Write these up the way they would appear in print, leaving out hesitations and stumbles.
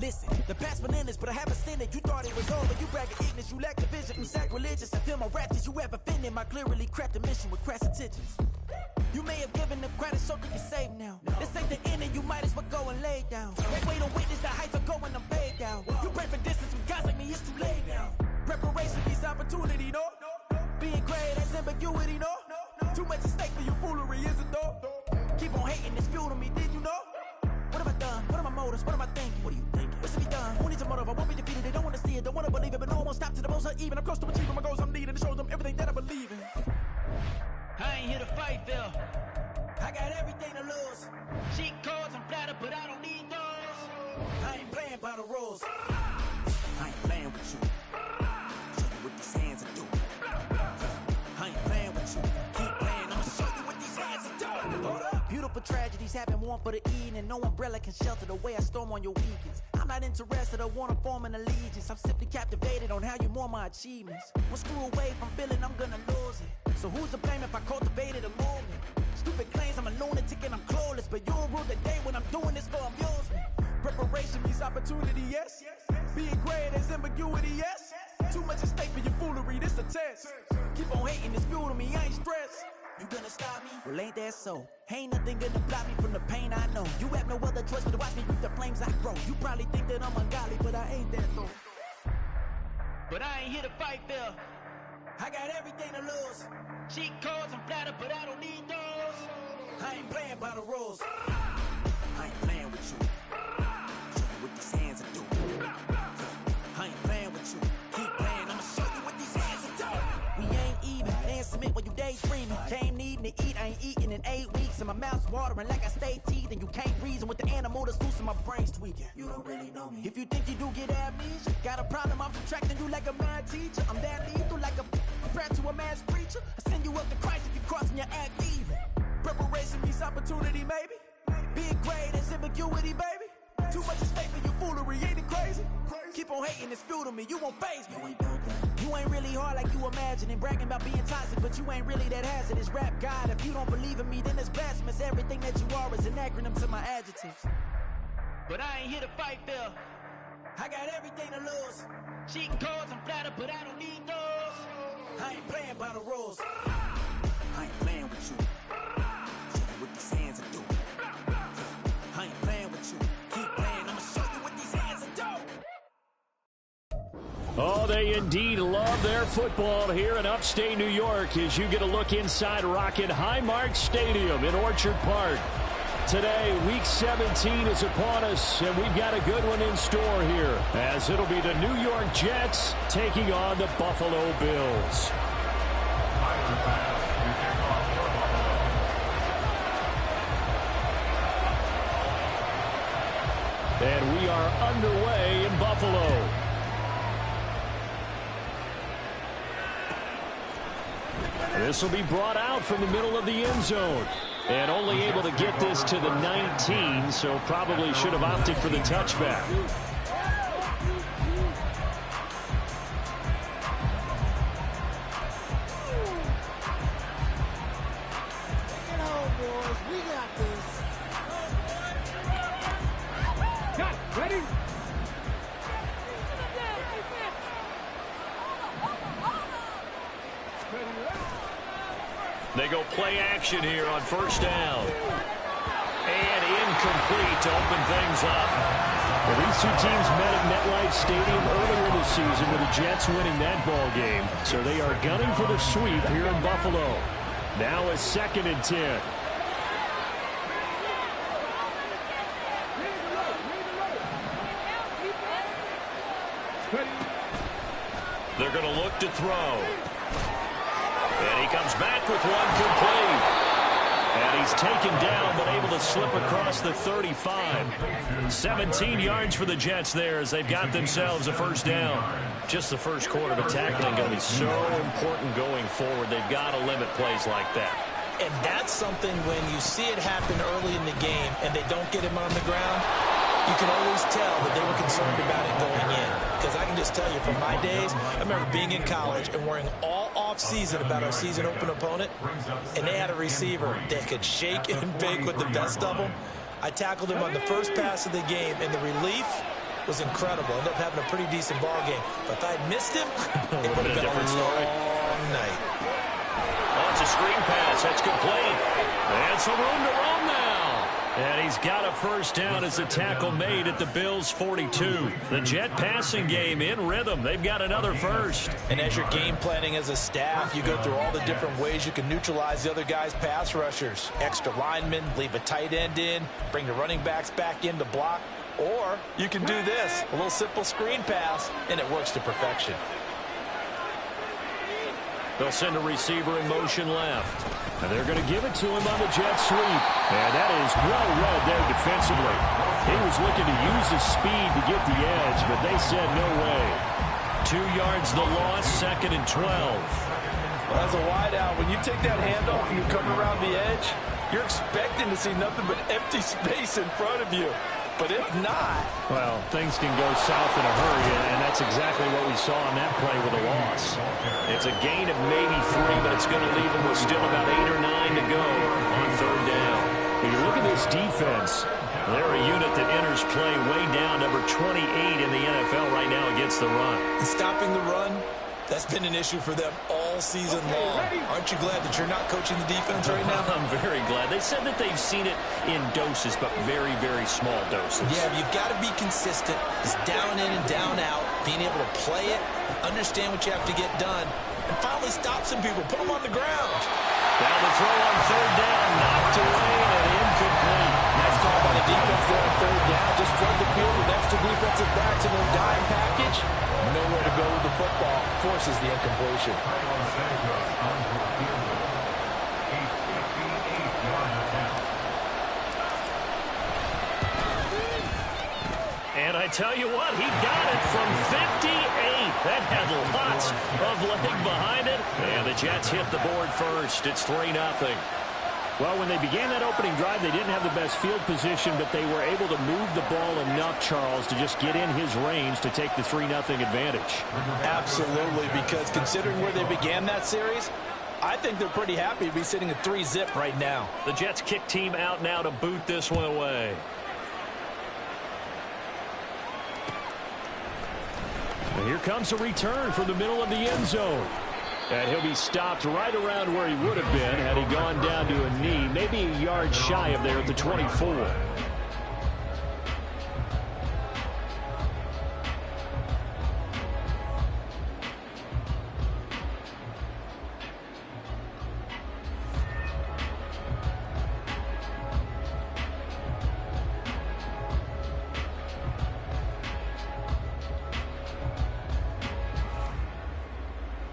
Listen, the past been endless, but I haven't seen it. You thought it was over, you bragging ignorance, you lack the vision. You sacrilegious, I feel my rap. Did you ever offended? My clearly crafted mission with crass intentions. You may have given them credit, so you can save now. This ain't the end, and you might as well go and lay down. Wait to witness the heights are going, I'm paid down. You pray for distance with guys like me, it's too late now. Preparation means opportunity, no? Being great, that's ambiguity, no? Too much at stake for your foolery, is it though? Keep on hating, it's fuel to me, did you know? What have I done? What are my motives? What am I thinking? What are you thinking? What should be done? Who needs a motive? I won't be defeated. They don't want to see it, don't want to believe it, but no one won't stop to the most uneven. I'm close to achieving my goals. I'm needing to show them everything that I believe in. I ain't here to fight, Phil. I got everything to lose. Cheat codes, I'm flattered, but I don't need those. I ain't playing by the rules. I ain't playing with you. Show you what these hands are doing. I ain't playing with you. Keep playing, I'ma show you what these hands are doing. Hold up. Beautiful tragedies happen, one for the eating, and no umbrella can shelter the way I storm on your weekends. I'm not interested, I wanna form an allegiance. I'm simply captivated on how you mourn my achievements. One screw away from feeling I'm gonna lose it. So who's to blame if I cultivated a movement? Stupid claims I'm a lunatic and I'm clueless, but you'll rule the day when I'm doing this for amusement. Preparation means opportunity, yes. Being great is ambiguity, yes. Too much at stake for your foolery, this a test. Keep on hating, it's fuel to me, I ain't stressed. You gonna stop me? Well, ain't that so? Ain't nothing gonna block me from the pain I know. You have no other choice but to watch me reap the flames I grow. You probably think that I'm ungodly, but I ain't that though. But I ain't here to fight, Phil. I got everything to lose. Cheat codes, I'm flattered, but I don't need those. I ain't playing by the rules. I ain't playing with you. Show you what these hands are doing. I ain't playing with you. Keep playing, I'ma show you what these hands are doing. We ain't even. They ain't submit when you daydreaming. Came needing to eat, I ain't eating in 8 weeks. And my mouth's watering like I stay teeth. And you can't reason with the animal that's loose and my brain's tweaking. You don't really know me. If you think you do get amnesia, got a problem, I'm subtracting you like a mad teacher. I'm that lethal like a threat to a mass preacher. I send you up to Christ if you crossing your act evil. Preparation means opportunity, maybe. Being great is ambiguity, baby. Too much at stake for your foolery, ain't it crazy? Keep on hating, it's fuel to me, you won't faze me. You ain't really hard like you imagine and bragging about being toxic, but you ain't really that hazardous. Rap God, if you don't believe in me, then it's blasphemous. Everything that you are is an acronym to my adjectives. But I ain't here to fight, Phil. I got everything to lose. Cheat codes, I'm flattered, but I don't need those. I ain't playing by the rules. I ain't playing with you. Show you what these hands are doing. I ain't playing with you. Keep playing, I'ma show you what these hands are doing. Oh, they indeed love their football here in upstate New York as you get a look inside Rocket Highmark Stadium in Orchard Park. Today, Week 17 is upon us, and we've got a good one in store here, as it'll be the New York Jets taking on the Buffalo Bills. And we are underway in Buffalo. This will be brought out from the middle of the end zone. And only able to get this to the 19, so probably should have opted for the touchback. Take it home, boys. We got this. Got it. Ready? They go play action here on first down. And incomplete to open things up. Well, these two teams met at MetLife Stadium earlier this season with the Jets winning that ball game. So they are gunning for the sweep here in Buffalo. Now a 2nd and 10. They're going to look to throw. And he comes back with one complete. And he's taken down, but able to slip across the 35. 17 yards for the Jets there as they've got themselves a first down. Just the first quarter, but tackling going to be so important going forward. They've got to limit plays like that. And that's something when you see it happen early in the game and they don't get him on the ground, you can always tell that they were concerned about it going in. Because I can just tell you from my days, I remember being in college and worrying all off-season about our season open opponent, and they had a receiver that could shake and bake with the best of them. I tackled him on the first pass of the game, and the relief was incredible. Ended up having a pretty decent ball game. But if I had missed him, it would have been a different story. long night. Oh, it's a screen pass. That's complete. And some room to run now. And he's got a first down as a tackle made at the Bills' 42. The Jet passing game in rhythm. They've got another first. And as you're game planning as a staff, you go through all the different ways you can neutralize the other guy's pass rushers. Extra linemen, leave a tight end in, bring the running backs back in to block. Or you can do this, a little simple screen pass, and it works to perfection. They'll send a receiver in motion left. And they're going to give it to him on the jet sweep. And that is well read there defensively. He was looking to use his speed to get the edge, but they said no way. 2 yards the loss, 2nd and 12. Well, as a wideout, when you take that handoff and you come around the edge, you're expecting to see nothing but empty space in front of you. But if not... well, things can go south in a hurry, and that's exactly what we saw on that play with a loss. It's a gain of maybe 3, but it's going to leave them with still about 8 or 9 to go on 3rd down. When you look at this defense, they're a unit that enters play way down, number 28 in the NFL right now against the run. And stopping the run, that's been an issue for them all season long. Aren't you glad that you're not coaching the defense right now? I'm very glad. They said that they've seen it in doses, but very, very small doses. Yeah, you've got to be consistent. It's down in and down out, being able to play it, understand what you have to get done, and finally stop some people, put them on the ground. Down the throw on 3rd down, knocked away and incomplete. Nice call by the defense there on 3rd down. Just flood the field with extra defensive backs in their dime package. Nowhere to go with the football. Forces the incompletion. And I tell you what, he got it from 58. That had lots of leg behind it. And the Jets hit the board first. It's 3-0. Well, when they began that opening drive, they didn't have the best field position, but they were able to move the ball enough, Charles, to just get in his range to take the 3-0 advantage. Absolutely, because considering where they began that series, I think they're pretty happy to be sitting at 3-zip right now. The Jets kick team out now to boot this one away. And here comes a return from the middle of the end zone. And he'll be stopped right around where he would have been had he gone down to a knee, maybe a yard shy of there at the 24.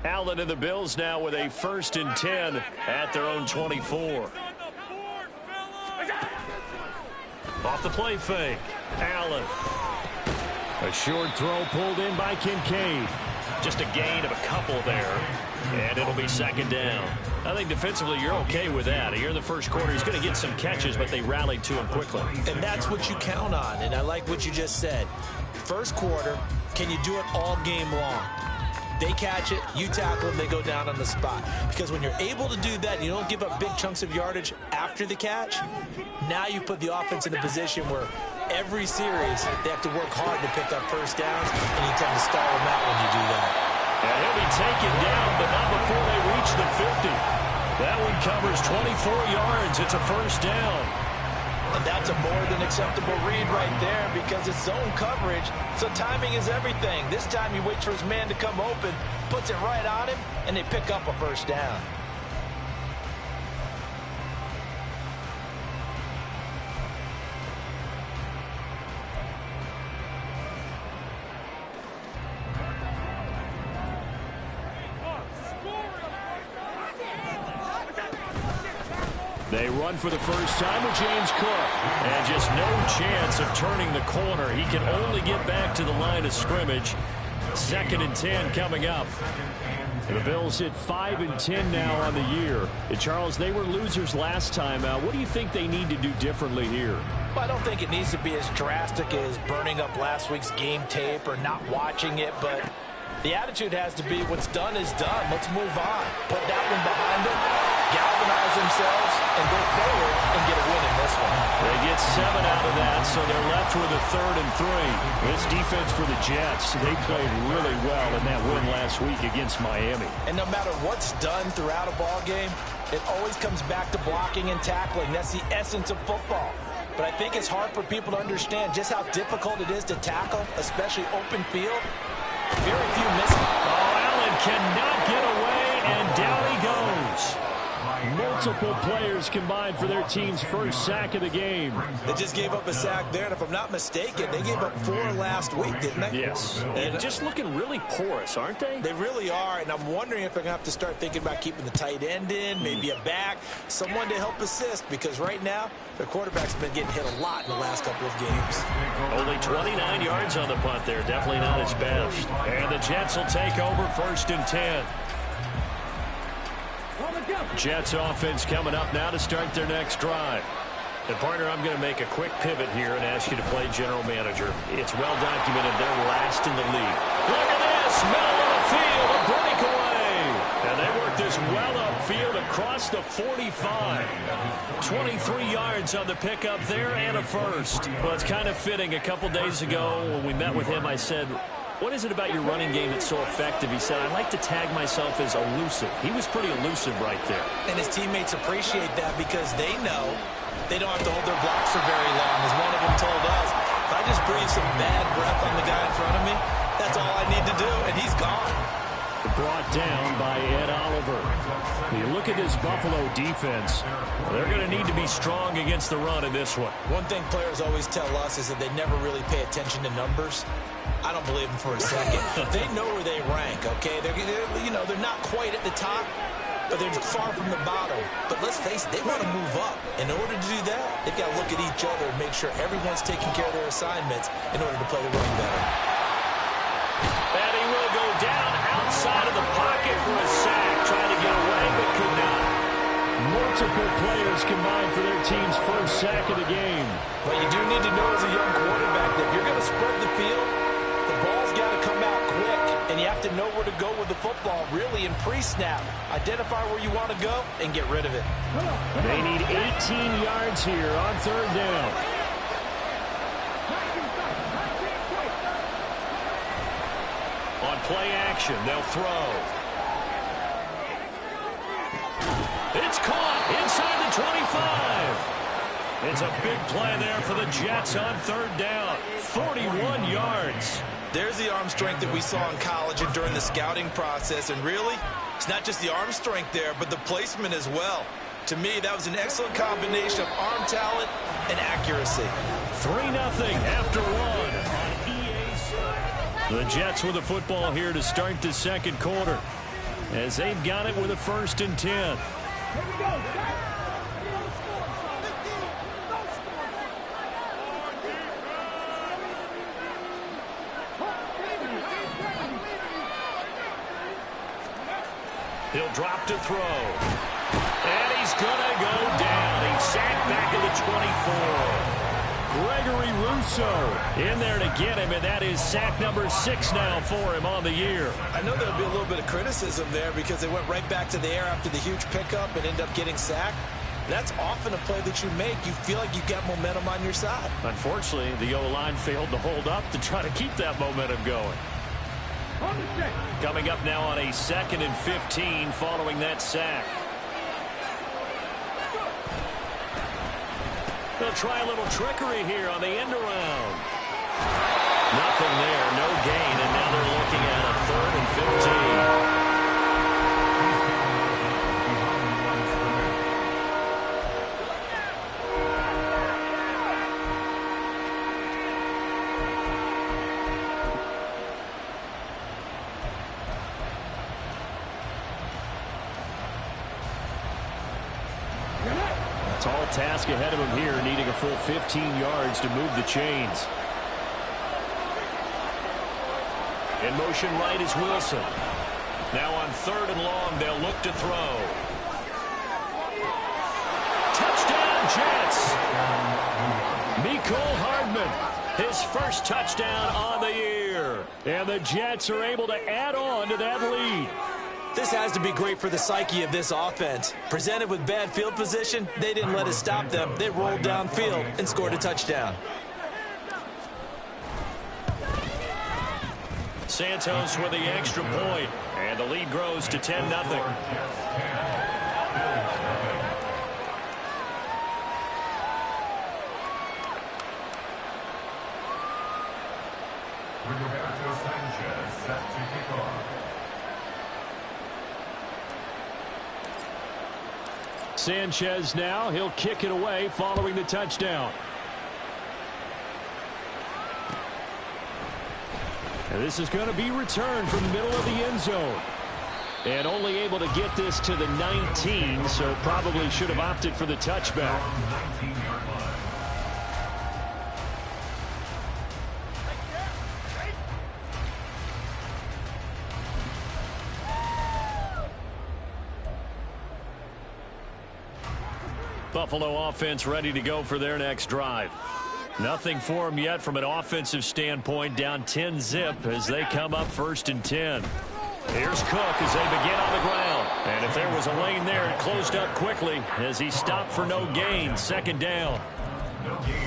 Allen and the Bills now with a 1st and 10 at their own 24. Off the play fake. Allen. A short throw pulled in by Kincaid. Just a gain of a couple there. And it'll be 2nd down. I think defensively you're okay with that. Here in the first quarter, he's going to get some catches, but they rallied to him quickly. And that's what you count on. And I like what you just said. First quarter, can you do it all game long? They catch it, you tackle them, they go down on the spot. Because when you're able to do that, you don't give up big chunks of yardage after the catch, now you put the offense in a position where every series they have to work hard to pick up first downs, and you tend to stall them out when you do that. And he'll be taken down, but not before they reach the 50. That one covers 24 yards. It's a 1st down. And that's a more than acceptable read right there because it's zone coverage, so timing is everything. This time he waits for his man to come open, puts it right on him, and they pick up a 1st down. They run for the first time with James Cook. And just no chance of turning the corner. He can only get back to the line of scrimmage. 2nd and 10 coming up. And the Bills hit 5 and 10 now on the year. And Charles, they were losers last time out. What do you think they need to do differently here? Well, I don't think it needs to be as drastic as burning up last week's game tape or not watching it, but the attitude has to be what's done is done. Let's move on. Put that one behind them, galvanize themselves, and go forward and get a win in this one. They get 7 out of that, so they're left with a 3rd and 3. This defense for the Jets, they played really well in that win last week against Miami. And no matter what's done throughout a ball game, it always comes back to blocking and tackling. That's the essence of football. But I think it's hard for people to understand just how difficult it is to tackle, especially open field. Very few miss. Oh, Allen cannot get away, and down he goes. Multiple players combined for their team's first sack of the game. They just gave up a sack there, and if I'm not mistaken, they gave up 4 last week, didn't they? Yes. And just looking really porous, aren't they? They really are, and I'm wondering if they're going to have to start thinking about keeping the tight end in, maybe a back, someone to help assist, because right now, their quarterback's been getting hit a lot in the last couple of games. Only 29 yards on the punt there. Definitely not his best. And the Jets will take over 1st and 10. Jets offense coming up now to start their next drive. And, partner, I'm going to make a quick pivot here and ask you to play general manager. It's well documented they're last in the league. Look at this. Middle of the field, a breakaway. And they work this well upfield across the 45. 23 yards on the pickup there and a first. Well, it's kind of fitting. A couple days ago when we met with him, I said, what is it about your running game that's so effective? He said, I like to tag myself as elusive. He was pretty elusive right there. And his teammates appreciate that because they know they don't have to hold their blocks for very long. As one of them told us, if I just breathe some bad breath on the guy in front of me, that's all I need to do, and he's gone. Brought down by Ed Oliver. You look at this Buffalo defense, they're going to need to be strong against the run in this one. One thing players always tell us is that they never really pay attention to numbers. I don't believe them for a second. They know where they rank, okay? They're not quite at the top, but they're far from the bottom. But let's face it, they want to move up. In order to do that, they've got to look at each other and make sure everyone's taking care of their assignments in order to play the run better. And he will go down outside of the pocket for a sack. Trying to get away, but could not. Multiple players combined for their team's first sack of the game. What you do need to know as a young quarterback that if you're going to spread the field, the ball's got to come out quick, and you have to know where to go with the football, really, in pre-snap. Identify where you want to go and get rid of it. They need 18 yards here on 3rd down. On play action, they'll throw. It's caught inside the 25. It's a big play there for the Jets on 3rd down. 41 yards. There's the arm strength that we saw in college and during the scouting process. And really, it's not just the arm strength there, but the placement as well. To me, that was an excellent combination of arm talent and accuracy. 3-0 after one. The Jets with the football here to start the second quarter, as they've got it with a 1st and 10. He'll drop to throw. And he's going to go down. He's sacked back at the 24. Gregory Rousseau in there to get him, and that is sack number 6 now for him on the year. I know there'll be a little bit of criticism there because they went right back to the air after the huge pickup and ended up getting sacked. That's often a play that you make. You feel like you've got momentum on your side. Unfortunately, the O-line failed to hold up to try to keep that momentum going. Coming up now on a 2nd and 15 following that sack. They'll try a little trickery here on the end around. Nothing there, no gain, and now they're looking at a 3rd and 15. Tall task ahead of him here, needing a full 15 yards to move the chains. In motion right is Wilson. Now on 3rd and long, they'll look to throw. Touchdown, Jets! Mecole Hardman, his first touchdown on the year. And the Jets are able to add on to that lead. This has to be great for the psyche of this offense. Presented with bad field position, they didn't let it stop them. They rolled downfield and scored a touchdown. Santos with the extra point, and the lead grows to 10-0. Sanchez now, he'll kick it away following the touchdown. And this is going to be returned from the middle of the end zone. And only able to get this to the 19, so probably should have opted for the touchback. Buffalo offense ready to go for their next drive. Nothing for them yet from an offensive standpoint, down 10-zip as they come up 1st and 10. Here's Cook as they begin on the ground. And if there was a lane there, it closed up quickly as he stopped for no gain. 2nd down.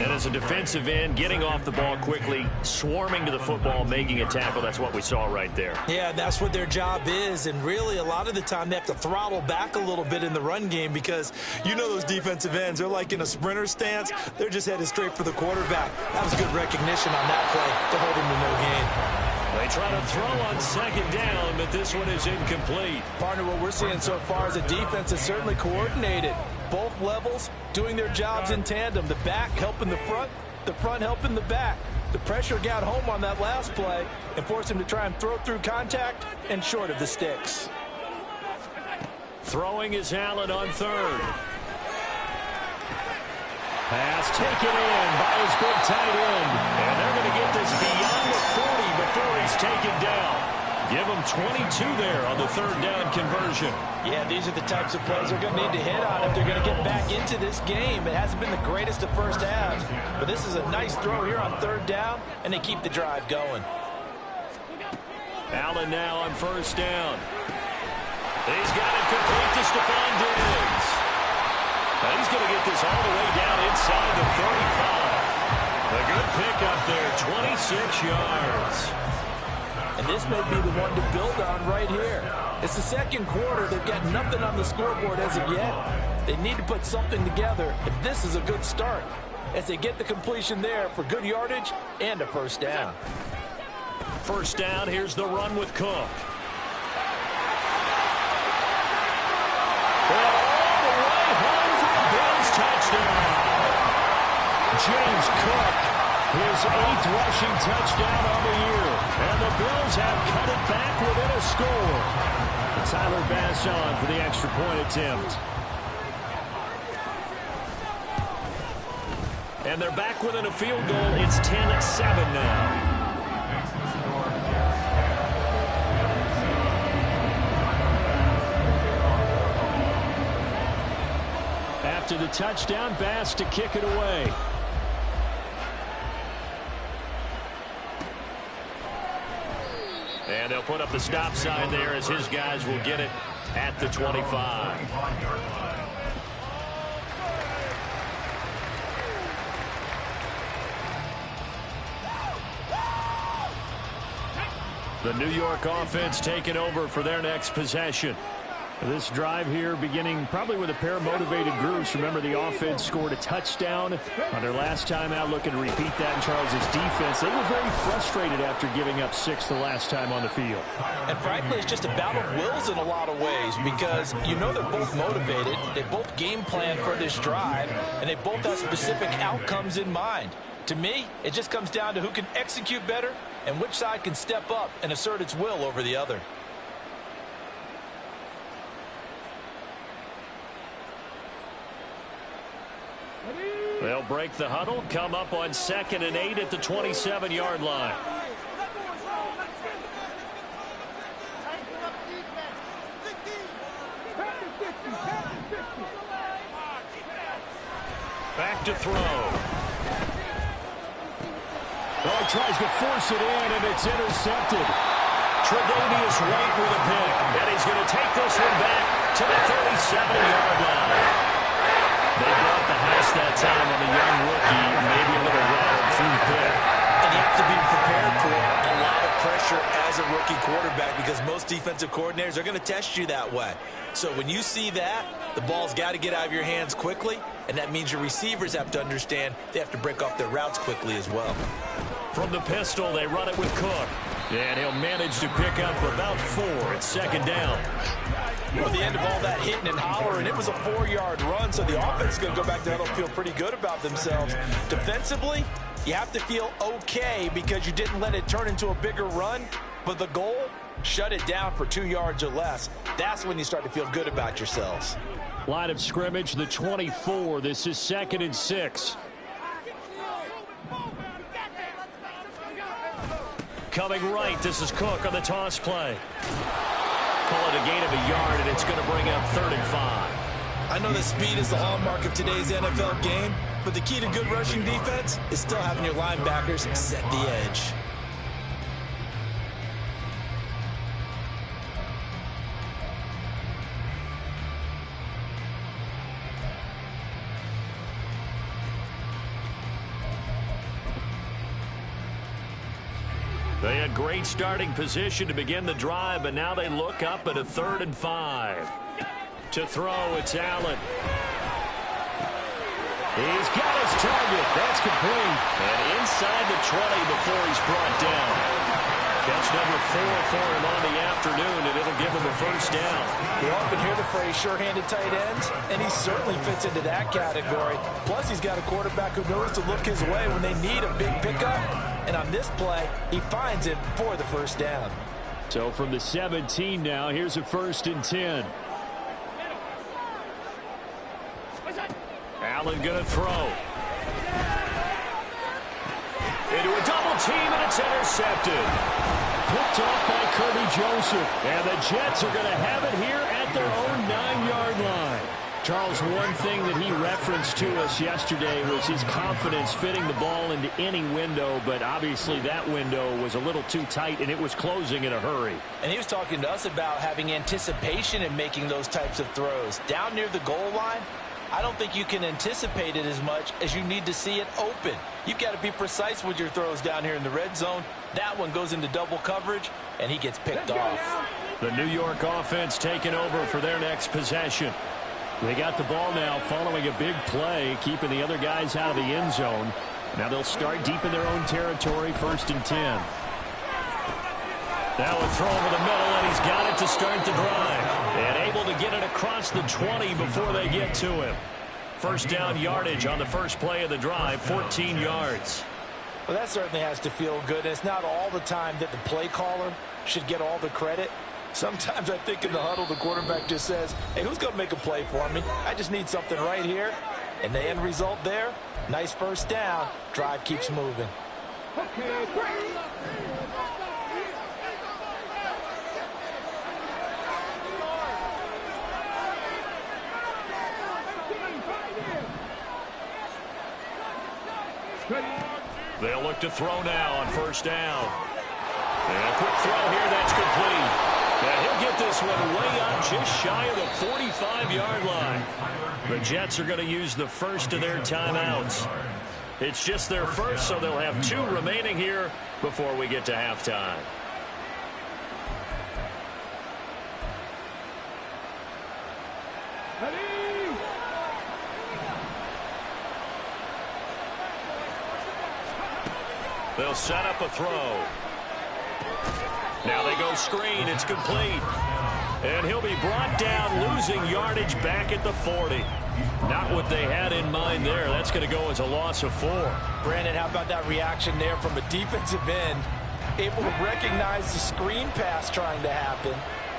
And as a defensive end, getting off the ball quickly, swarming to the football, making a tackle. That's what we saw right there. Yeah, that's what their job is. And really, a lot of the time, they have to throttle back a little bit in the run game because you know those defensive ends, they're like in a sprinter stance. They're just headed straight for the quarterback. That was good recognition on that play to hold him to no gain. They try to throw on 2nd down, but this one is incomplete. Partner, what we're seeing so far is a defense that's certainly coordinated. Both levels doing their jobs in tandem. The back helping the front helping the back. The pressure got home on that last play and forced him to try and throw through contact and short of the sticks. Throwing is Allen on 3rd. Pass taken in by his big tight end. And they're going to get this beyond the 40 before he's taken down. Give them 22 there on the 3rd down conversion. Yeah, these are the types of plays they're going to need to hit on if they're going to get back into this game. It hasn't been the greatest of first halves, but this is a nice throw here on 3rd down, and they keep the drive going. Allen now on 1st down. He's got it complete to Stephon Diggs. And he's going to get this all the way down inside the 35. A good pickup there, 26 yards. And this may be the one to build on right here. It's the 2nd quarter. They've got nothing on the scoreboard as of yet. They need to put something together, and this is a good start as they get the completion there for good yardage and a 1st down. 1st down, here's the run with Cook. All the way home for the Bills touchdown. James Cook, his 8th rushing touchdown on the year. And the Bills have cut it back within a score. And Tyler Bass on for the extra point attempt. And they're back within a field goal. It's 10-7 now. After the touchdown, Bass to kick it away. And they'll put up the stop sign there as his guys will get it at the 25. The New York offense taking over for their next possession. This drive here beginning probably with a pair of motivated groups. Remember, the offense scored a touchdown on their last time out, looking to repeat that in Charles's defense. They were very frustrated after giving up 6 the last time on the field. And frankly, it's just a battle of wills in a lot of ways because you know they're both motivated. They both game plan for this drive, and they both have specific outcomes in mind. To me, it just comes down to who can execute better and which side can step up and assert its will over the other. They'll break the huddle, come up on 2nd and 8 at the 27-yard line. Back to throw. Oh, tries to force it in, and it's intercepted. Tre'Davious White with a pick. And he's going to take this one back to the 37-yard line. They brought the house that time on the young rookie, maybe a little rattled through the pick. And you have to be prepared for a lot of pressure as a rookie quarterback because most defensive coordinators are going to test you that way. So when you see that, the ball's got to get out of your hands quickly, and that means your receivers have to understand they have to break off their routes quickly as well. From the pistol, they run it with Cook. And he'll manage to pick up about 4 at second down. At the end of all that hitting and hollering, it was a 4-yard run, so the offense is going to go back to huddle, feel pretty good about themselves. Defensively, you have to feel okay because you didn't let it turn into a bigger run, but the goal, shut it down for 2 yards or less. That's when you start to feel good about yourselves. Line of scrimmage, the 24. This is 2nd and 6. Coming right, this is Cook on the toss play. Call it a gain of a yard, and it's going to bring up 3rd and 5. I know that speed is the hallmark of today's NFL game, but the key to good rushing defense is still having your linebackers set the edge. They had great starting position to begin the drive, but now they look up at a 3rd and 5. To throw, it's Allen. He's got his target. That's complete. And inside the 20 before he's brought down. Catch number 4 for him on the afternoon, and it'll give him a 1st down. We often hear the phrase sure-handed tight ends, and he certainly fits into that category. Plus, he's got a quarterback who knows to look his way when they need a big pickup. And on this play, he finds it for the 1st down. So from the 17 now, here's a 1st and 10. Allen going to throw. Into a double team, and it's intercepted. Picked off by Kirby Joseph. And the Jets are going to have it here at their own 9-yard line. Charles, one thing that he referenced to us yesterday was his confidence fitting the ball into any window, but obviously that window was a little too tight, and it was closing in a hurry. And he was talking to us about having anticipation in making those types of throws. Down near the goal line, I don't think you can anticipate it as much as you need to see it open. You've got to be precise with your throws down here in the red zone. That one goes into double coverage, and he gets picked off. The New York offense taking over for their next possession. They got the ball now following a big play, keeping the other guys out of the end zone. Now they'll start deep in their own territory, 1st and 10. Now a throw over the middle, and he's got it to start the drive. And able to get it across the 20 before they get to him. 1st down yardage on the first play of the drive, 14 yards. Well, that certainly has to feel good. And it's not all the time that the play caller should get all the credit. Sometimes I think in the huddle, the quarterback just says, hey, who's going to make a play for me? I just need something right here. And the end result there, nice 1st down. Drive keeps moving. They'll look to throw now on 1st down. And a quick throw here, that's complete. And he'll get this one way up just shy of the 45-yard line. The Jets are going to use the first of their timeouts. It's just their first, so they'll have 2 remaining here before we get to halftime. They'll set up a throw. Now they go screen. It's complete. And he'll be brought down, losing yardage back at the 40. Not what they had in mind there. That's going to go as a loss of 4. Brandon, how about that reaction there from a defensive end? Able to recognize the screen pass trying to happen.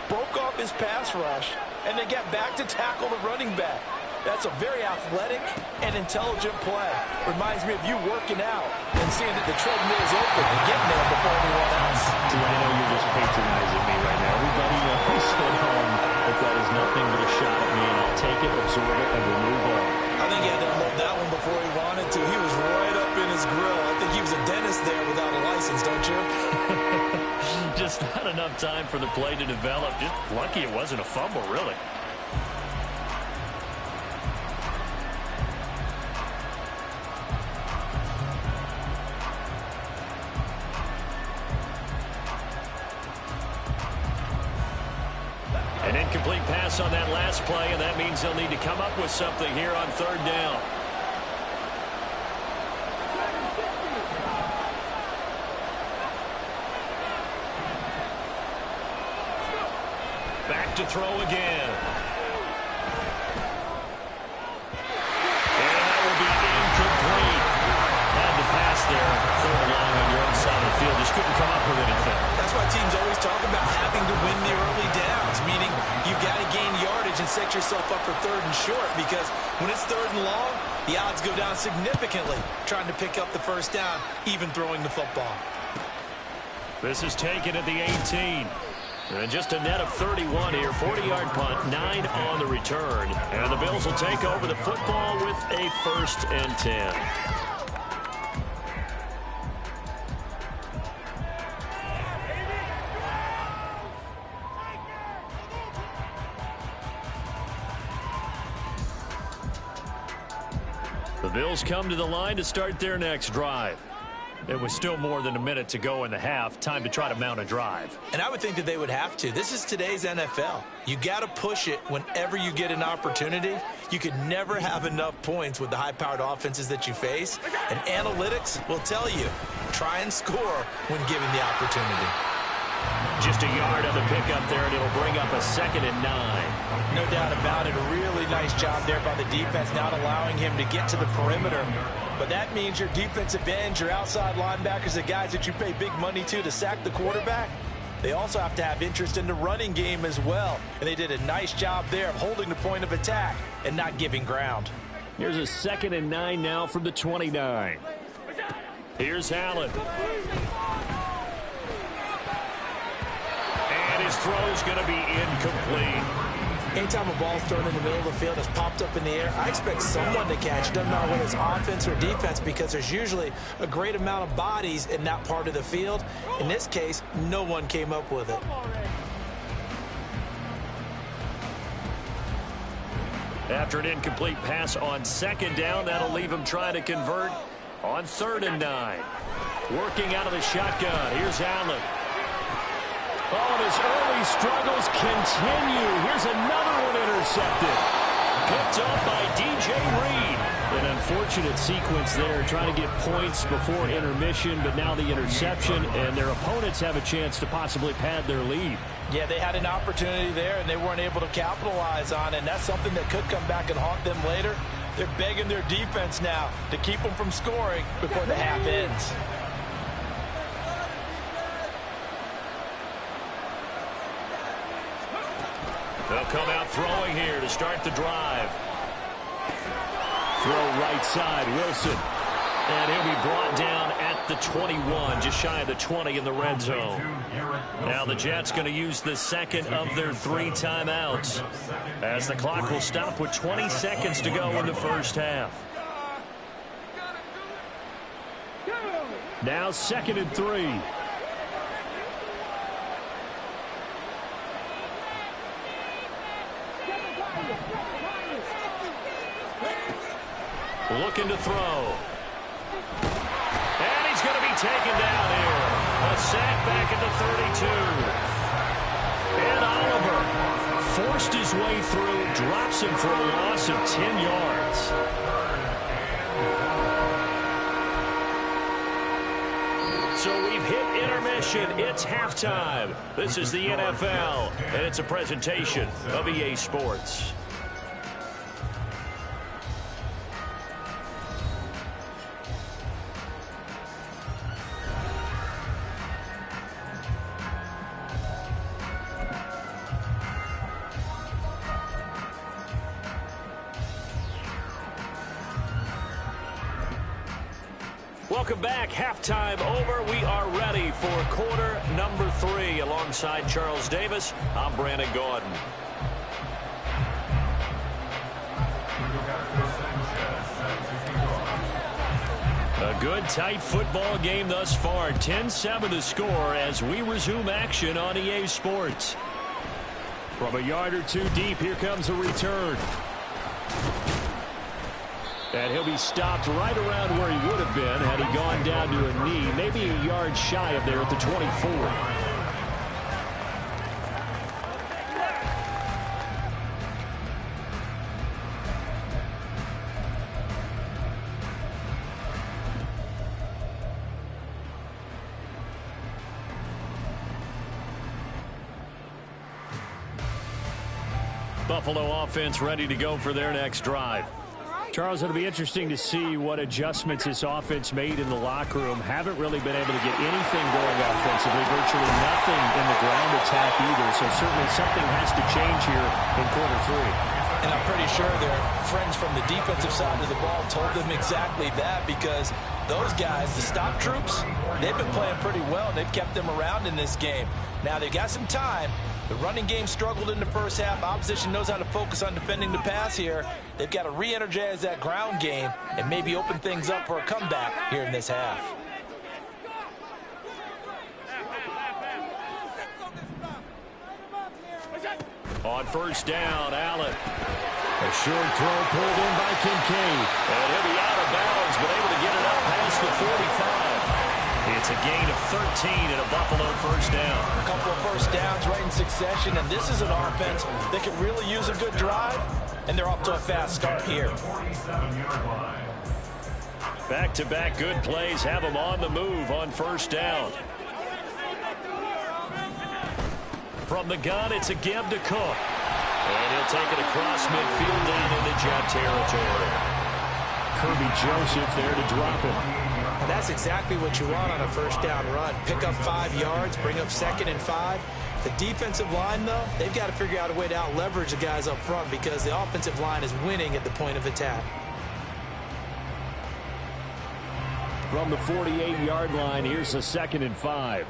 Broke off his pass rush, and then got back to tackle the running back. That's a very athletic and intelligent play. Reminds me of you working out and seeing that the treadmill is open and getting there before anyone else. I know you're just patronizing me right now. Everybody knows that that is nothing but a shot at me, and I'll take it, absorb it, and we'll move on. I think he had to unload that one before he wanted to. He was right up in his grill. I think he was a dentist there without a license, don't you? Just not enough time for the play to develop. Just lucky it wasn't a fumble, really. An incomplete pass on that last play, and that means they'll need to come up with something here on third down. Back to throw again. And that will be incomplete. Had to pass there, third and long on your own side of the field. Just couldn't come up with anything. That's why teams always talk about having to win the early downs, meaning you've got to gain yardage and set yourself up for third and short, because when it's third and long, the odds go down significantly trying to pick up the first down, even throwing the football. This is taken at the 18. And just a net of 31 here. 40-yard punt, 9 on the return. And the Bills will take over the football with a 1st and 10. The Bills come to the line to start their next drive. It was still more than a minute to go in the half. Time to try to mount a drive. And I would think that they would have to. This is today's NFL. You got to push it whenever you get an opportunity. You could never have enough points with the high-powered offenses that you face. And analytics will tell you, try and score when given the opportunity. Just a yard on the pickup there, and it'll bring up a 2nd and 9. No doubt about it. A really nice job there by the defense, not allowing him to get to the perimeter. But that means your defensive ends, your outside linebackers, the guys that you pay big money to sack the quarterback, they also have to have interest in the running game as well. And they did a nice job there of holding the point of attack and not giving ground. Here's a 2nd and 9 now from the 29. Here's Allen. And his throw's going to be incomplete. Anytime a ball's thrown in the middle of the field, it's popped up in the air, I expect someone to catch it. Doesn't matter whether it's offense or defense, because there's usually a great amount of bodies in that part of the field. In this case, no one came up with it. After an incomplete pass on 2nd down, that'll leave him trying to convert on 3rd and 9. Working out of the shotgun. Here's Allen. Oh, and his early struggles continue. Here's another one intercepted. Picked up by DJ Reed. An unfortunate sequence there, trying to get points before intermission, but now the interception, and their opponents have a chance to possibly pad their lead. Yeah, they had an opportunity there, and they weren't able to capitalize on it, and that's something that could come back and haunt them later. They're begging their defense now to keep them from scoring before the half ends. They'll come out throwing here to start the drive. Throw right side, Wilson. And he'll be brought down at the 21, just shy of the 20 in the red zone. Now the Jets going to use the 2nd of their 3 timeouts, as the clock will stop with 20 seconds to go in the first half. Now 2nd and 3. Looking to throw. And he's going to be taken down here. A sack back at the 32. And Oliver forced his way through, drops him for a loss of 10 yards. So we've hit intermission. It's halftime. This is the NFL, and it's a presentation of EA Sports. Welcome back. Halftime over. We are ready for quarter number 3. Alongside Charles Davis, I'm Brandon Gordon. A A good, tight football game thus far. 10-7 to score as we resume action on EA Sports. From a yard or two deep, here comes a return. And he'll be stopped right around where he would have been had he gone down to a knee, maybe a yard shy of there at the 24. Buffalo offense ready to go for their next drive. Charles, it'll be interesting to see what adjustments this offense made in the locker room. Haven't really been able to get anything going offensively, virtually nothing in the ground attack either. So certainly something has to change here in quarter three. And I'm pretty sure their friends from the defensive side of the ball told them exactly that, because those guys, the stop troops, they've been playing pretty well. They've kept them around in this game. Now they've got some time. The running game struggled in the first half. Opposition knows how to focus on defending the pass here. They've got to re-energize that ground game and maybe open things up for a comeback here in this half. On first down, Allen. A short throw pulled in by Kincaid. And he'll be out of bounds, but able to get it up past the 45. It's a gain of 13 and a Buffalo first down. A couple of first downs right in succession, and this is an offense that could really use a good drive, and they're off to a fast start here. Back-to-back good plays have them on the move on first down. From the gun, it's a give to Cook. And he'll take it across midfield down into Jet territory. Kirby Joseph there to drop him. And that's exactly what you want on a first down run. Pick up 5 yards, bring up 2nd and 5. The defensive line, though, they've got to figure out a way to out-leverage the guys up front because the offensive line is winning at the point of attack. From the 48-yard line, here's a 2nd and 5.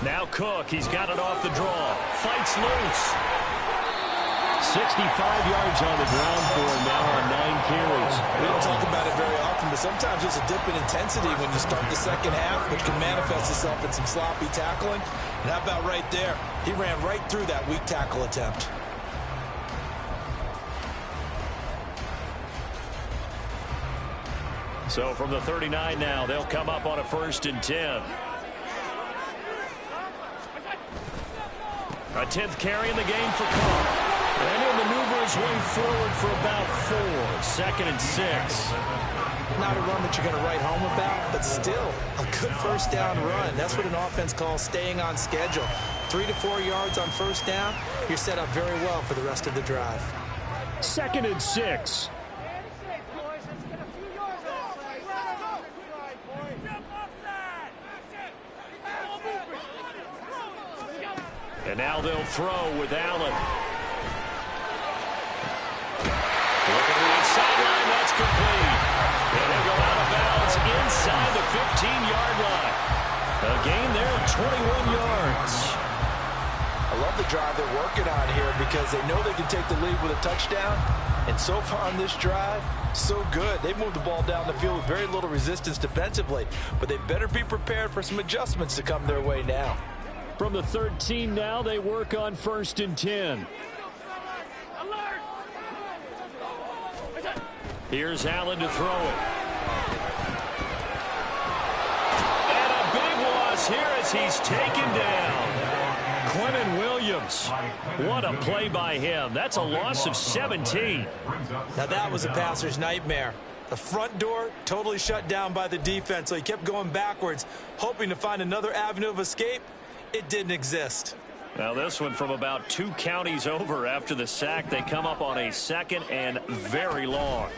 Now Cook, he's got it off the draw. Fights loose. 65 yards on the ground for him now on 9 carries. We don't talk about it very often, but sometimes there's a dip in intensity when you start the second half, which can manifest itself in some sloppy tackling. And how about right there? He ran right through that weak tackle attempt. So from the 39 now, they'll come up on a 1st and 10. A 10th carry in the game for Cook. And he'll maneuver his way forward for about 4. 2nd and 6. Not a run that you're going to write home about, but still a good first down run. That's what an offense calls staying on schedule. 3 to 4 yards on first down, you're set up very well for the rest of the drive. 2nd and 6. And now they'll throw with Allen. Look at the inside line. That's complete. And they'll go out of bounds inside the 15-yard line. A gain there of 21 yards. I love the drive they're working on here because they know they can take the lead with a touchdown. And so far on this drive, so good. They moved the ball down the field with very little resistance defensively. But they better be prepared for some adjustments to come their way now. From the 13 now, they work on 1st and 10. Here's Allen to throw it. And a big loss here as he's taken down. Quentin Williams. What a play by him. That's a loss of 17. Now that was a passer's nightmare. The front door totally shut down by the defense, so he kept going backwards, hoping to find another avenue of escape. It didn't exist. Now this one from about 2 counties over after the sack. They come up on a 2nd and very long.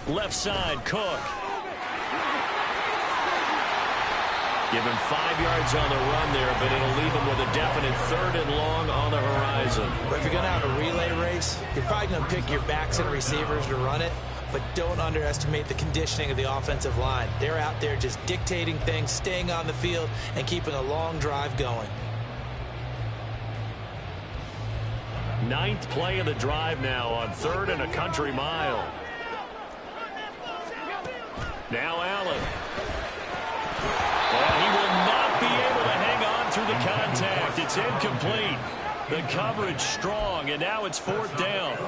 Left side, Cook. Give him 5 yards on the run there, but it'll leave him with a definite 3rd and long on the horizon. But if you're going to have a relay race, you're probably going to pick your backs and receivers to run it. But don't underestimate the conditioning of the offensive line. They're out there just dictating things, staying on the field, and keeping a long drive going. ninth play of the drive now on 3rd and a country mile. Now Allen. And he will not be able to hang on through the contact. It's incomplete. The coverage strong, and now it's 4th down.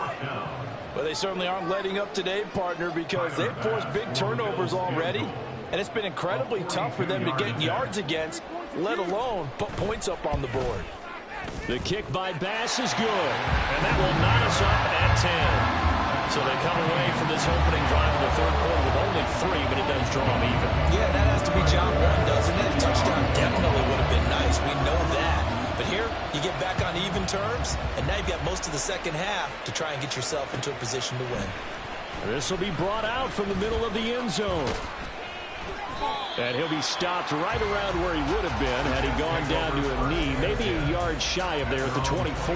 Well, they certainly aren't letting up today, partner, because they've forced big turnovers already, and it's been incredibly tough for them to get yards against, let alone put points up on the board. The kick by Bass is good, and that will knot us up at 10. So they come away from this opening drive in the 3rd quarter with only 3, but it does draw them even. Yeah, that has to be job one, doesn't it? A touchdown definitely would have been nice. We know that. But here, you get back on even terms, and now you've got most of the second half to try and get yourself into a position to win. This will be brought out from the middle of the end zone. And he'll be stopped right around where he would have been had he gone down to a knee, maybe a yard shy of there at the 24.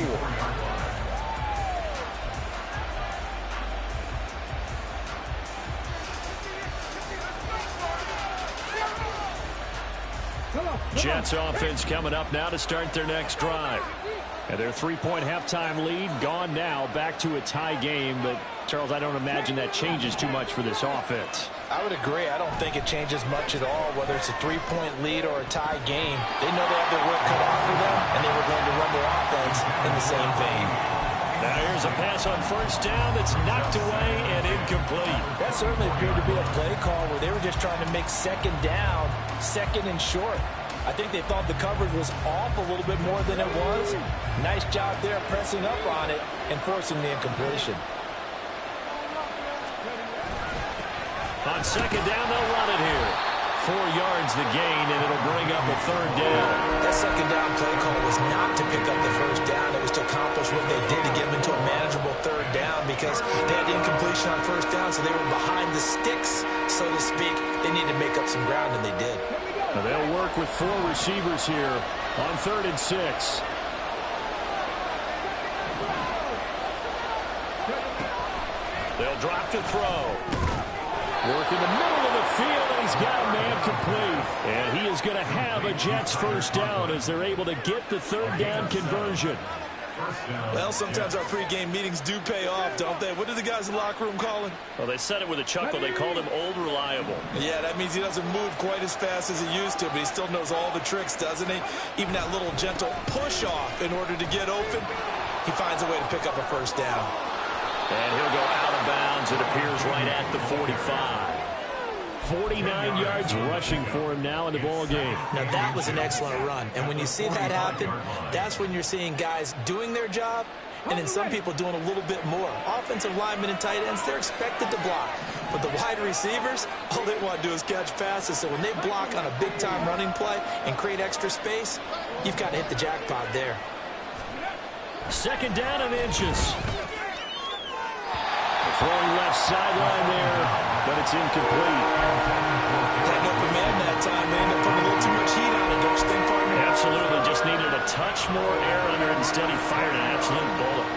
Jets offense coming up now to start their next drive. And their 3-point halftime lead gone now, back to a tie game. But, Charles, I don't imagine that changes too much for this offense. I would agree. I don't think it changes much at all, whether it's a 3-point lead or a tie game. They know they have their work cut off for them, and they were going to run their offense in the same vein. Now here's a pass on 1st down that's knocked away and incomplete. That certainly appeared to be a play call where they were just trying to make 2nd down, 2nd and short. I think they thought the coverage was off a little bit more than it was. Nice job there pressing up on it and forcing the incompletion. On 2nd down, they'll run it here. 4 yards the gain, and it'll bring up a 3rd down. That 2nd down play call was not to pick up the 1st down. It was to accomplish what they did to get them into a manageable 3rd down because they had incompletion on 1st down, so they were behind the sticks, so to speak. They needed to make up some ground, and they did. Now they'll work with 4 receivers here on 3rd and 6. They'll drop to throw. Work in the middle of the field, and he's got a man complete. And he is going to have a Jets 1st down as they're able to get the 3rd down conversion. Well, sometimes our pregame meetings do pay off, don't they? What did the guys in the locker room call him? Well, they said it with a chuckle. They called him Old Reliable. Yeah, that means he doesn't move quite as fast as he used to, but he still knows all the tricks, doesn't he? Even that little gentle push-off in order to get open, he finds a way to pick up a 1st down. And he'll go out of bounds. It appears right at the 45. 49 yards rushing for him now in the ball game. Now, that was an excellent run. And when you see that happen, that's when you're seeing guys doing their job and then some people doing a little bit more. Offensive linemen and tight ends, they're expected to block. But the wide receivers, all they want to do is catch passes. So when they block on a big-time running play and create extra space, you've got to hit the jackpot there. 2nd down and inches. Throwing left sideline there, but it's incomplete. Had an open man that time. They ended up putting a little too much heat on it, don't you think, partner? Absolutely. Just needed a touch more air under it. Instead, he fired an absolute bullet.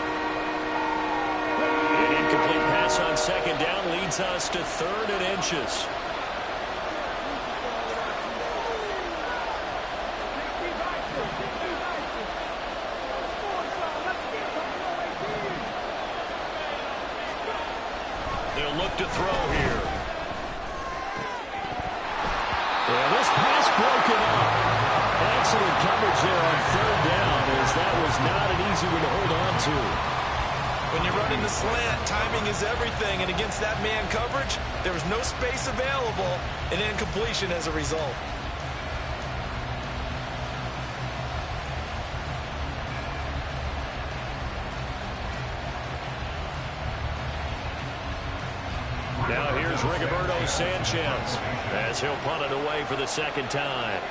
An incomplete pass on 2nd down leads us to 3rd and inches. They'll look to throw here. Yeah, this pass broken up. Excellent coverage there on 3rd down, as that was not an easy one to hold on to. When you're running the slant, timing is everything, and against that man coverage, there was no space available, and incompletion as a result. Now here's Rigoberto Sanchez as he'll punt it away for the 2nd time.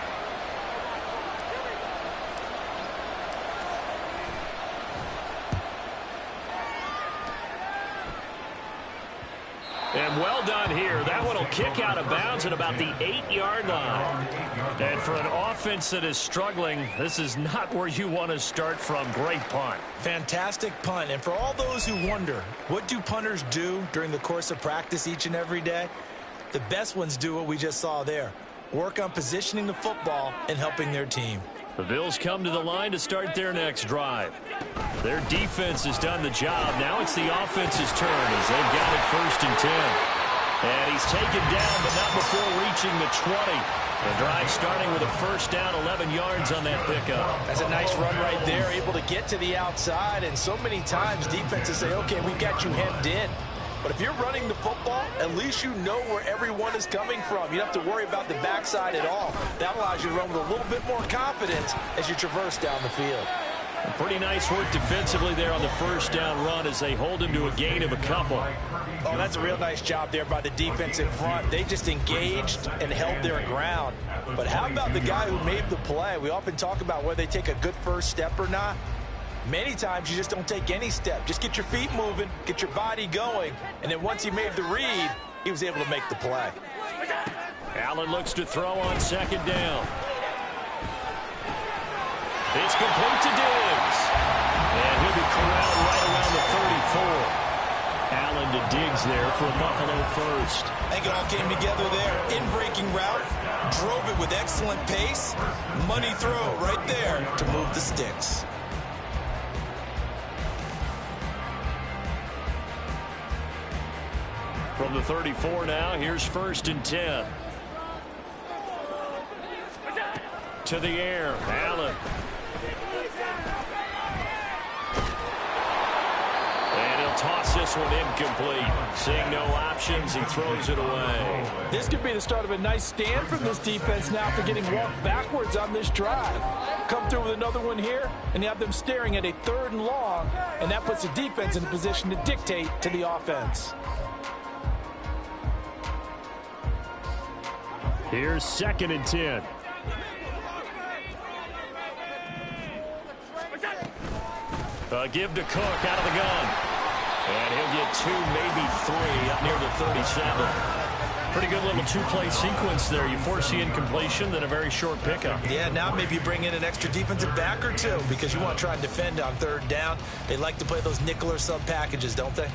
And well done here. That one will kick out of bounds at about the 8-yard line. And for an offense that is struggling, this is not where you want to start from. Great punt. Fantastic punt. And for all those who wonder, what do punters do during the course of practice each and every day? The best ones do what we just saw there. Work on positioning the football and helping their team. The Bills come to the line to start their next drive. Their defense has done the job. Now it's the offense's turn as they've got it 1st and 10. And he's taken down, but not before reaching the 20. The drive starting with a 1st down, 11 yards on that pickup. That's a nice run right there, able to get to the outside. And so many times defenses say, okay, we got you hemmed in. But if you're running the football, at least you know where everyone is coming from. You don't have to worry about the backside at all. That allows you to run with a little bit more confidence as you traverse down the field. Pretty nice work defensively there on the 1st down run as they hold him to a gain of a couple. Oh, that's a real nice job there by the defense in front. They just engaged and held their ground. But how about the guy who made the play? We often talk about whether they take a good first step or not. Many times you just don't take any step. Just get your feet moving, get your body going, and then once he made the read, he was able to make the play. Allen looks to throw on 2nd down. It's complete to Diggs. And he'll be corralled right around the 34. Allen to Diggs there for a Buffalo first. I think it all came together there. In-breaking route, drove it with excellent pace. Money throw right there to move the sticks. From the 34 now, here's 1st and 10. To the air, Allen. And he'll toss this one incomplete. Seeing no options, he throws it away. This could be the start of a nice stand from this defense now after getting walked backwards on this drive. Come through with another one here, and you have them staring at a 3rd and long, and that puts the defense in a position to dictate to the offense. Here's 2nd and 10. Give to Cook out of the gun. And he'll get 2, maybe 3 up near the 37. Pretty good little 2-play sequence there. You force the incompletion, then a very short pickup. Yeah, now maybe you bring in an extra defensive back or 2 because you want to try and defend on 3rd down. They like to play those nickel or sub packages, don't they?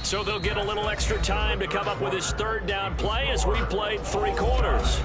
So they'll get a little extra time to come up with his 3rd down play as we played 3 quarters.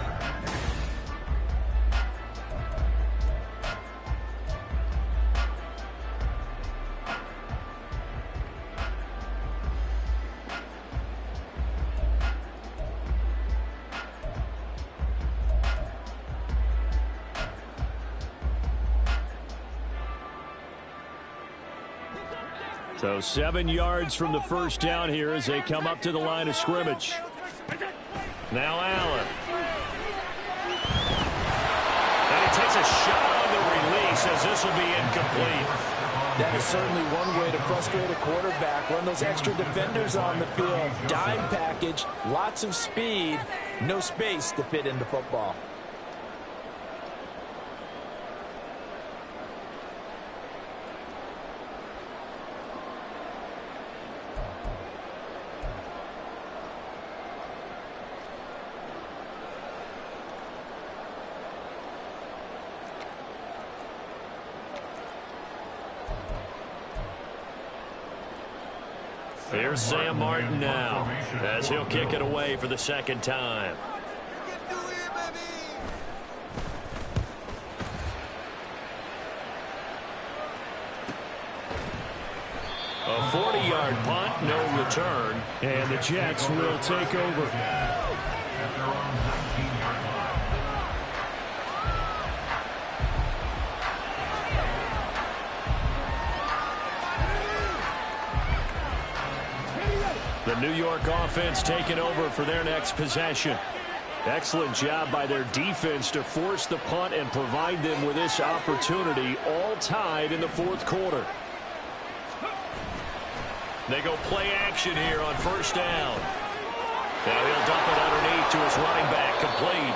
So 7 yards from the 1st down here as they come up to the line of scrimmage. Now Allen. And he takes a shot on the release as this will be incomplete. That is certainly one way to frustrate a quarterback. Run those extra defenders on the field. Dime package, lots of speed, no space to fit into football. Here's Sam Martin now as he'll kick it away for the 2nd time. A 40-yard punt, no return, and the Jets will take over. The New York offense taking over for their next possession. Excellent job by their defense to force the punt and provide them with this opportunity, all tied in the 4th quarter. They go play action here on 1st down. Now he'll dump it underneath to his running back, complete.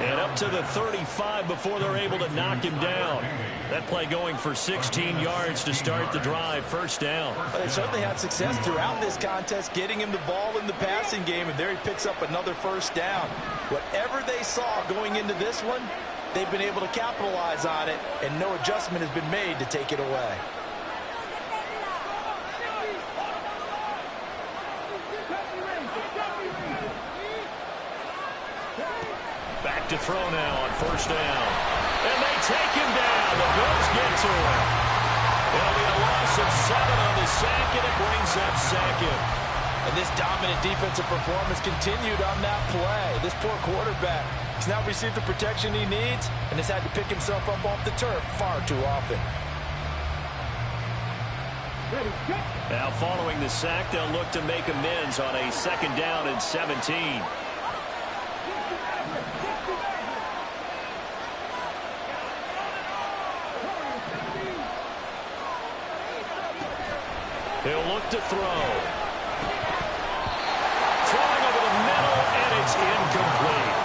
And up to the 35 before they're able to knock him down. That play going for 16 yards to start the drive, 1st down. Well, they certainly had success throughout this contest, getting him the ball in the passing game, and there he picks up another 1st down. Whatever they saw going into this one, they've been able to capitalize on it, and no adjustment has been made to take it away. to throw now on first down. And they take him down. The Bills get to him. It'll be a loss of 7 on the sack, and it brings up second. And this dominant defensive performance continued on that play. This poor quarterback has now received the protection he needs and has had to pick himself up off the turf far too often. Now following the sack, they'll look to make amends on a 2nd down and 17. He'll look to throw. Throwing over the middle, and it's incomplete.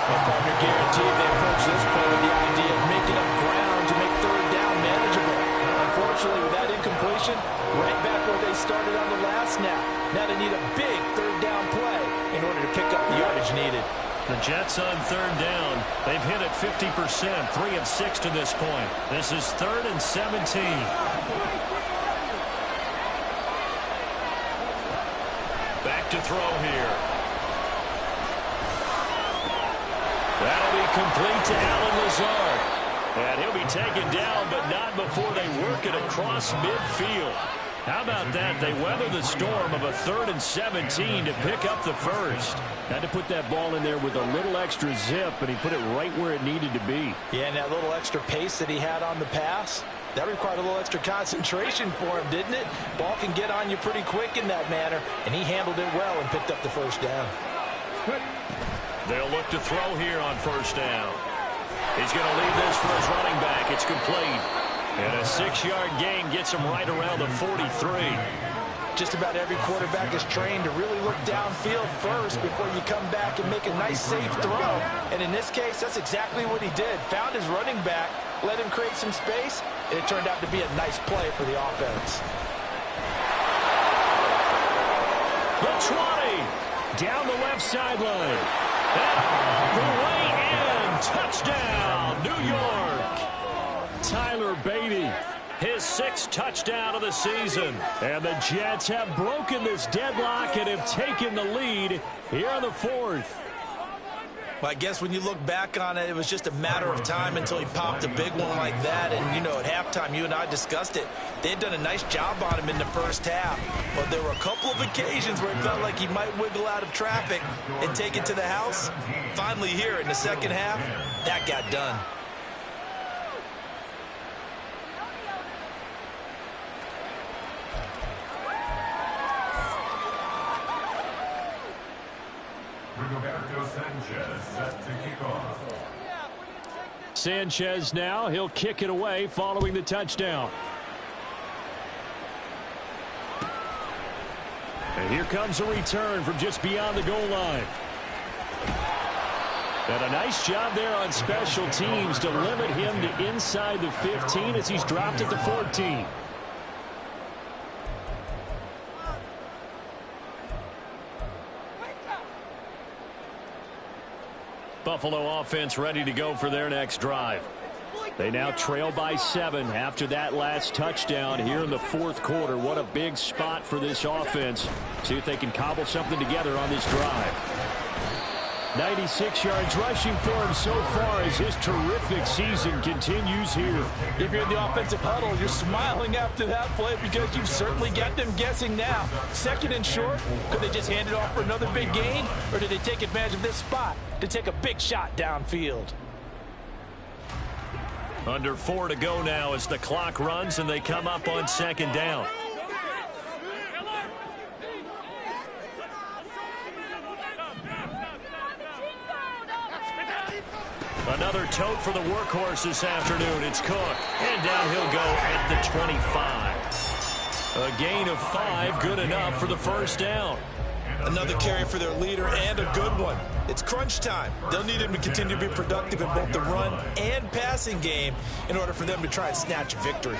Well, partner, guaranteed they approach this play with the idea of making up ground to make 3rd down manageable. Unfortunately, with that incompletion, right back where they started on the last snap. Now they need a big 3rd down play in order to pick up the yardage needed. The Jets on 3rd down. They've hit it 50%, 3 of 6 to this point. This is 3rd and 17. Back to throw here. That'll be complete to Allen Lazard. And he'll be taken down, but not before they work it across midfield. How about that? They weather the storm of a 3rd and 17 to pick up the first. Had to put that ball in there with a little extra zip, and he put it right where it needed to be. Yeah, and that little extra pace that he had on the pass, that required a little extra concentration for him, didn't it? Ball can get on you pretty quick in that manner, and he handled it well and picked up the first down. They'll look to throw here on first down. He's going to leave this for his running back. It's complete. And a 6-yard gain gets him right around the 43. Just about every quarterback is trained to really look downfield first before you come back and make a nice, safe throw. And in this case, that's exactly what he did. Found his running back, let him create some space, and it turned out to be a nice play for the offense. The 20. Down the left sideline. And the way in. Touchdown, New York. Tyler Beatty, his 6th touchdown of the season. And the Jets have broken this deadlock and have taken the lead here in the 4th. Well, I guess when you look back on it, it was just a matter of time until he popped a big one like that. And, you know, at halftime, you and I discussed it. They had done a nice job on him in the first half. But there were a couple of occasions where it felt like he might wiggle out of traffic and take it to the house. Finally here in the second half, that got done. Sanchez now, he'll kick it away following the touchdown. And here comes a return from just beyond the goal line. And a nice job there on special teams to limit him to inside the 15 as he's dropped at the 14. Buffalo offense ready to go for their next drive. They now trail by 7 after that last touchdown here in the 4th quarter. What a big spot for this offense. See if they can cobble something together on this drive. 96 yards rushing for him so far as his terrific season continues here. If you're in the offensive huddle, you're smiling after that play because you've certainly got them guessing now. 2nd and short, could they just hand it off for another big gain? Or did they take advantage of this spot to take a big shot downfield? Under 4 to go now as the clock runs and they come up on 2nd down. Another tote for the workhorse this afternoon. It's Cook. And down he'll go at the 25. A gain of 5, good enough for the first down. Another carry for their leader and a good one. It's crunch time. They'll need him to continue to be productive in both the run and passing game in order for them to try and snatch a victory.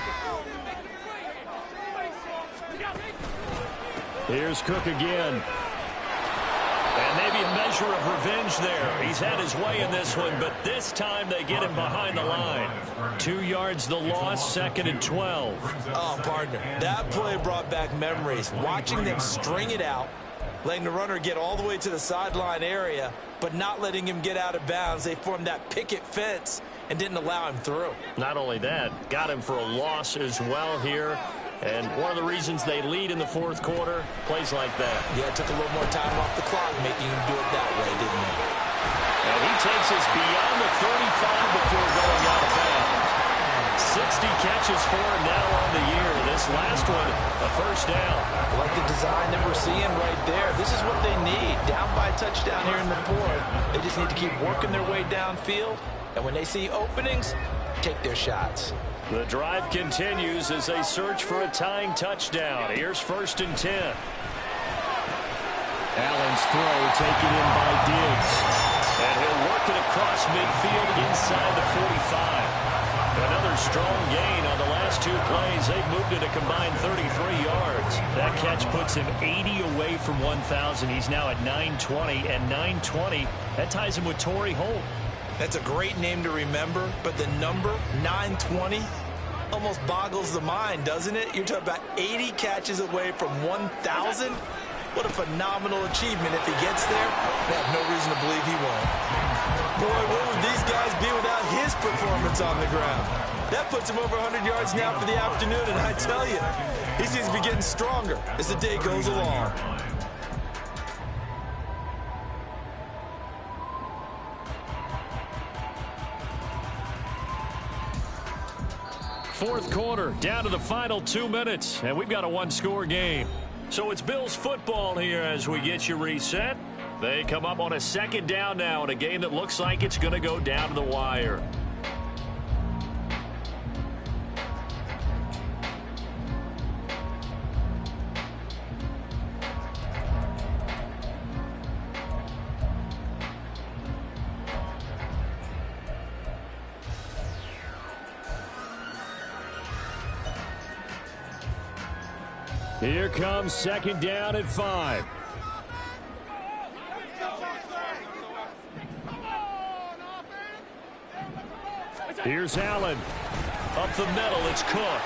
Here's Cook again. And maybe a measure of revenge there. He's had his way in this one, but this time they get him behind the line. 2 yards the loss, 2nd and 12. Oh, partner, that play brought back memories. Watching them string it out, letting the runner get all the way to the sideline area, but not letting him get out of bounds. They formed that picket fence and didn't allow him through. Not only that, got him for a loss as well here. And one of the reasons they lead in the fourth quarter, plays like that. Yeah, it took a little more time off the clock, making him do it that way, didn't it? And he takes us beyond the 35 before going out of bounds. 60 catches for him now on the year. This last one, a first down. I like the design that we're seeing right there. This is what they need. Down by a touchdown here in the fourth. They just need to keep working their way downfield. And when they see openings, take their shots. The drive continues as they search for a tying touchdown. Here's 1st and 10. Allen's throw taken in by Diggs. And he'll work it across midfield inside the 45. Another strong gain on the last 2 plays. They've moved it a combined 33 yards. That catch puts him 80 away from 1,000. He's now at 920, and 920, that ties him with Torrey Holt. That's a great name to remember, but the number, 920, almost boggles the mind, doesn't it? You're talking about 80 catches away from 1,000. What a phenomenal achievement. If he gets there, they have no reason to believe he won't. Boy, where would these guys be without his performance on the ground? That puts him over 100 yards now for the afternoon, and I tell you, he seems to be getting stronger as the day goes along. Fourth quarter, down to the final 2 minutes, and we've got a one-score game. So it's Bills football here as we get you reset. They come up on a 2nd down now in a game that looks like it's going to go down to the wire. Here comes 2nd down at 5. Here's Allen. Up the middle, it's Cook.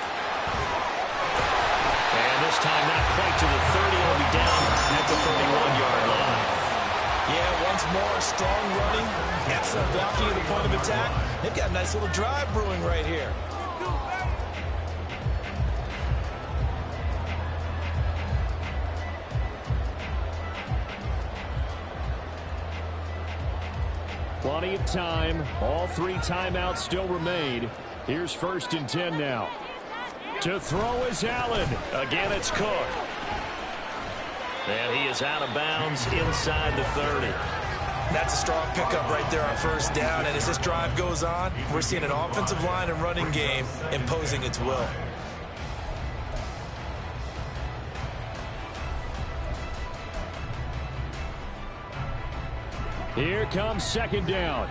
And this time not quite to the 30. He'll be down at the 31-yard line. Yeah, once more, strong running, excellent blocking at the point of attack. They've got a nice little drive brewing right here. Plenty of time. All 3 timeouts still remain. Here's 1st and 10 now. To throw is Allen. Again, it's Cook. And he is out of bounds inside the 30. That's a strong pickup right there on 1st down. And as this drive goes on, we're seeing an offensive line and running game imposing its will. Here comes 2nd down.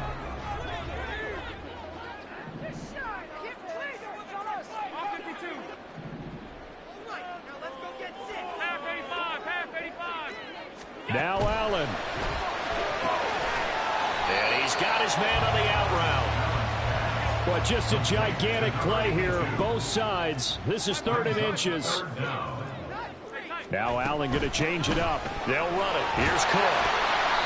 Now Allen. And he's got his man on the out route. Well, just a gigantic play here, both sides. This is 3rd and inches. Now Allen going to change it up. They'll run it. Here's Cook.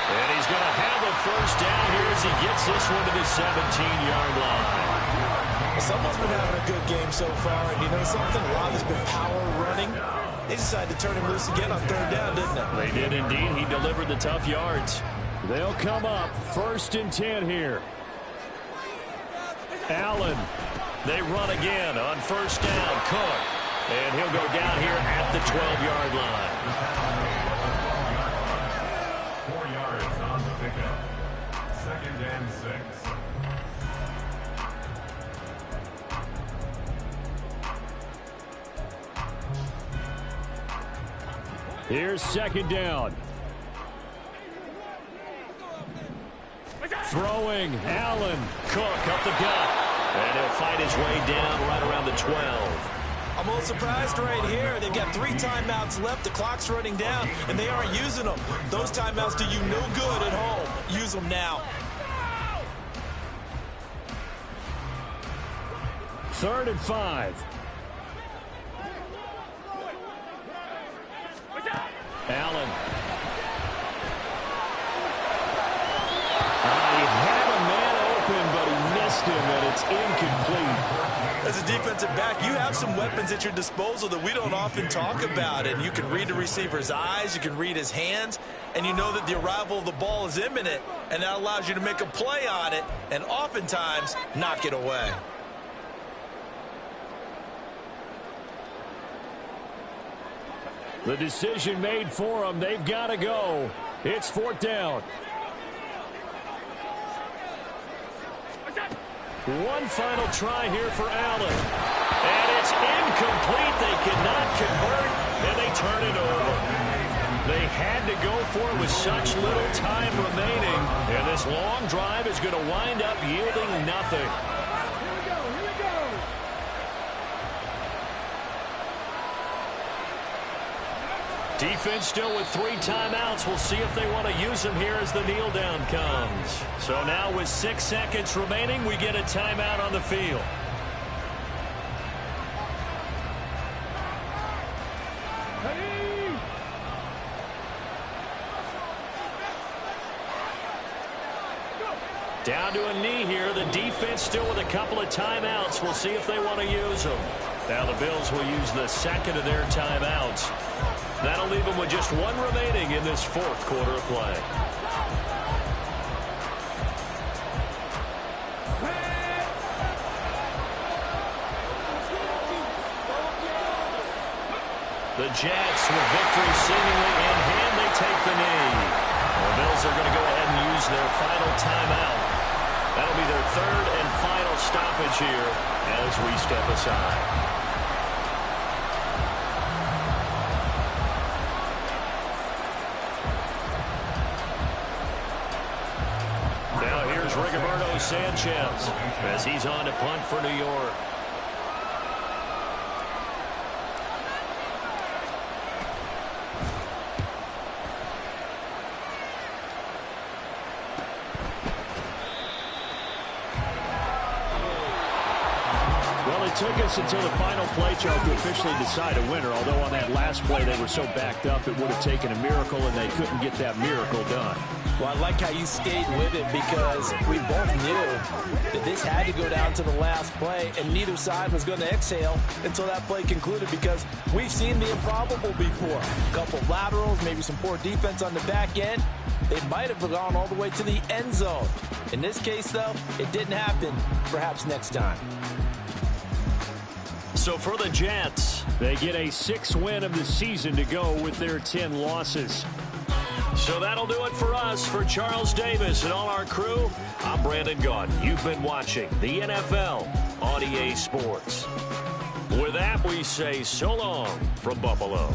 And he's going to have a 1st down here as he gets this one to the 17-yard line. Someone's been having a good game so far, and you know something? A lot has been power running. They decided to turn him loose again on 3rd down, didn't they? They did indeed. He delivered the tough yards. They'll come up 1st and 10 here. Allen. They run again on 1st down. Cook. And he'll go down here at the 12-yard line. 4 yards on the pickup. 2nd and 6. Here's 2nd down. Throwing, Allen. Cook up the gut. And he'll fight his way down right around the 12. I'm a little surprised right here. They've got 3 timeouts left. The clock's running down, and they aren't using them. Those timeouts do you no good at home. Use them now. 3rd and 5. Allen. as a defensive back, you have some weapons at your disposal that we don't often talk about. And you can read the receiver's eyes, you can read his hands, and you know that the arrival of the ball is imminent, and that allows you to make a play on it and oftentimes knock it away. The decision made for them. They've got to go. It's 4th down. One final try here for Allen. And it's incomplete. They cannot convert, and they turn it over. They had to go for it with such little time remaining, and this long drive is going to wind up yielding nothing. Defense still with 3 timeouts. We'll see if they want to use them here as the kneel down comes. So now with 6 seconds remaining, we get a timeout on the field. Down to a knee here. The defense still with a couple of timeouts. We'll see if they want to use them. Now the Bills will use the second of their timeouts. That'll leave them with just 1 remaining in this 4th quarter of play. The Jets, with victory seemingly in hand, they take the knee. The Bills are going to go ahead and use their final timeout. That'll be their 3rd and final stoppage here as we step aside. Sanchez as he's on to punt for New York. Well, it took us until the final play, Charles, to officially decide a winner, although on that last play they were so backed up it would have taken a miracle, and they couldn't get that miracle done. Well, I like how you stayed with it because we both knew that this had to go down to the last play, and neither side was going to exhale until that play concluded because we've seen the improbable before. A couple of laterals, maybe some poor defense on the back end. They might have gone all the way to the end zone. In this case, though, it didn't happen. Perhaps next time. So for the Jets, they get a 6th win of the season to go with their 10 losses. So that'll do it for us. For Charles Davis and all our crew, I'm Brandon Gaudin. You've been watching the NFL on EA Sports. With that, we say so long from Buffalo.